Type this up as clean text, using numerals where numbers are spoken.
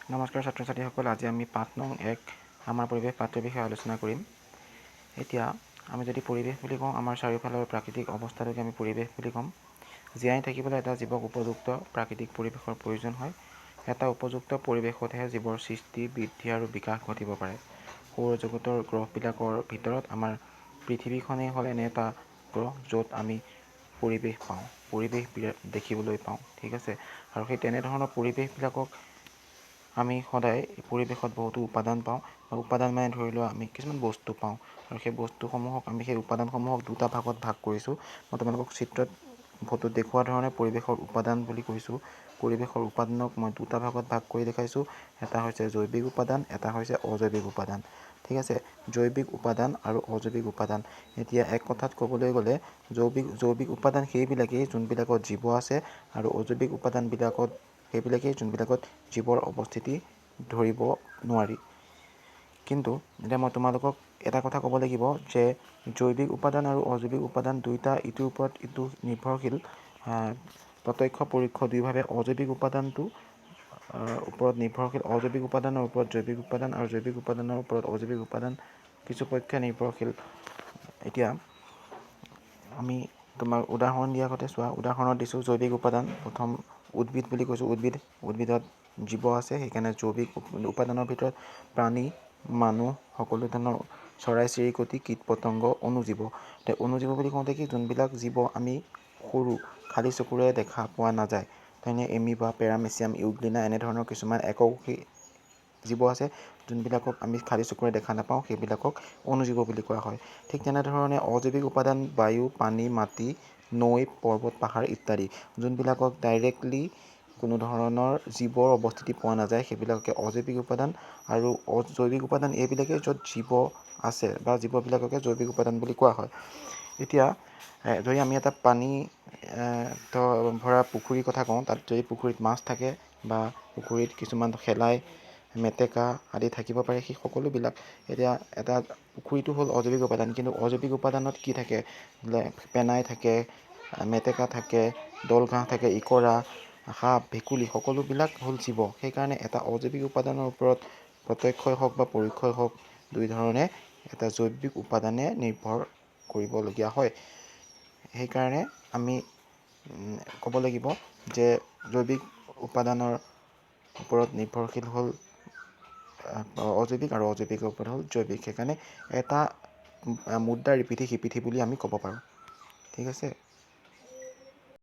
নমস্কাৰ ছাত্ৰ ছাত্ৰীসকল, আজি আমি পাঠ নং 1 আমাৰ পৰিৱেশ পাঠৰ বিষয়ে আলোচনা কৰিম। এতিয়া আমি যদি পৰিৱেশ বুলি কওঁ, আমাৰ চাৰিওফালৰ প্ৰাকৃতিক অৱস্থাটোকে আমি পৰিৱেশ বুলি ক'ম। জীয়াই থাকিবলৈ এটা জীৱক উপযুক্ত প্ৰাকৃতিক পৰিৱেশৰ প্ৰয়োজন হয়। এটা উপযুক্ত পৰিৱেশতহে জীৱৰ সৃষ্টি, বৃদ্ধি আৰু বিকাশ ঘটিব পাৰে। সৌৰজগতৰ গ্ৰহবিলাকৰ ভিতৰত আমাৰ পৃথিৱীখনেই হ'ল এনে এটা গ্ৰহ য'ত আমি পৰিৱেশ পাওঁ, পৰিৱেশ দেখিবলৈ পাওঁ। ঠিক আছে, আৰু সেই তেনেধৰণৰ পৰিৱেশবিলাকক আমি সদায় পৰিৱেশত বহুতো উপাদান পাওঁ। উপাদান মানে ধৰি লোৱা আমি কিছুমান বস্তু পাওঁ, আৰু সেই বস্তুসমূহক আমি সেই উপাদানসমূহক দুটা ভাগত ভাগ কৰিছোঁ। মই তোমালোকক চিত্ৰত ফটোত দেখুওৱা ধৰণে পৰিৱেশৰ উপাদান বুলি কৈছোঁ। পৰিৱেশৰ উপাদানক মই দুটা ভাগত ভাগ কৰি দেখাইছোঁ। এটা হৈছে জৈৱিক উপাদান, এটা হৈছে অজৈৱিক উপাদান। ঠিক আছে, জৈৱিক উপাদান আৰু অজৈৱিক উপাদান। এতিয়া এক কথাত ক'বলৈ গ'লে জৈৱিক উপাদান সেইবিলাকেই যোনবিলাকত জীৱ আছে, আৰু অজৈৱিক উপাদানবিলাকত সেইবিলাকেই যোনবিলাকত জীৱৰ অৱস্থিতি ধৰিব নোৱাৰি। কিন্তু এতিয়া মই তোমালোকক এটা কথা ক'ব লাগিব যে জৈৱিক উপাদান আৰু অজৈৱিক উপাদান দুয়োটা ইটোৰ ওপৰত ইটো নিৰ্ভৰশীল। প্ৰত্যক্ষ পৰোক্ষ দুয়োভাৱে অজৈৱিক উপাদানটো ওপৰত নিৰ্ভৰশীল। অজৈৱিক উপাদানৰ ওপৰত জৈৱিক উপাদান আৰু জৈৱিক উপাদানৰ ওপৰত অজৈৱিক উপাদান কিছুপক্ষে নিৰ্ভৰশীল। এতিয়া আমি তোমাক উদাহৰণ দিয়াৰ আগতে চোৱা, উদাহৰণত দিছোঁ জৈৱিক উপাদান। প্ৰথম উদ্ভিদ বুলি কৈছোঁ। উদ্ভিদত জীৱ আছে, সেইকাৰণে জৈৱিক উপাদানৰ ভিতৰত প্ৰাণী, মানুহ, সকলো ধৰণৰ চৰাই চিৰিকটি, কীট পতংগ, অণুজীৱ। অণুজীৱ বুলি কওঁতে কি, যোনবিলাক জীৱ আমি সৰু খালী চকুৰে দেখা পোৱা নাযায়, তেনে এমিবা, পেৰামেচিয়াম, ইউগ্লিনা এনেধৰণৰ কিছুমান এককোষী জীৱ আছে যোনবিলাকক আমি খালী চকুৰে দেখা নাপাওঁ, সেইবিলাকক অণুজীৱ বুলি কোৱা হয়। ঠিক তেনেধৰণে অজৈৱিক উপাদান বায়ু, পানী, মাটি, নৈ, পৰ্বত, পাহাৰ ইত্যাদি, যোনবিলাকক ডাইৰেক্টলি কোনো ধৰণৰ জীৱৰ অৱস্থিতি পোৱা নাযায়, সেইবিলাকে অজৈৱিক উপাদান। আৰু জৈৱিক উপাদান এইবিলাকেই য'ত জীৱ আছে বা জীৱবিলাককে জৈৱিক উপাদান বুলি কোৱা হয়। এতিয়া যদি আমি এটা পানী ভৰা পুখুৰীৰ কথা কওঁ, তাত যদি পুখুৰীত মাছ থাকে বা পুখুৰীত কিছুমান শেলাই, মেটেকা আদি থাকিব পাৰে, সেই সকলোবিলাক এতিয়া এটা পুখুৰীটো হ'ল অজৈৱিক উপাদান। কিন্তু অজৈৱিক উপাদানত কি থাকে, পেনাই থাকে, মেটেকা থাকে, দল ঘাঁহ থাকে, ইকৰা, সাপ, ভেকুলী, সকলোবিলাক হ'ল জীৱ। সেইকাৰণে এটা অজৈৱিক উপাদানৰ ওপৰত প্ৰত্যক্ষই হওক বা পৰোক্ষই হওক, দুই ধৰণে এটা জৈৱিক উপাদানে নিৰ্ভৰ কৰিবলগীয়া হয়। সেইকাৰণে আমি ক'ব লাগিব যে জৈৱিক উপাদানৰ ওপৰত নিৰ্ভৰশীল হ'ল অজৈৱিক, আৰু অজৈৱিকৰ ওপৰত হ'ল জৈৱিক। সেইকাৰণে এটা মুদ্ৰাৰ ইপিঠি সিপিঠি বুলি আমি ক'ব পাৰোঁ। ঠিক আছে।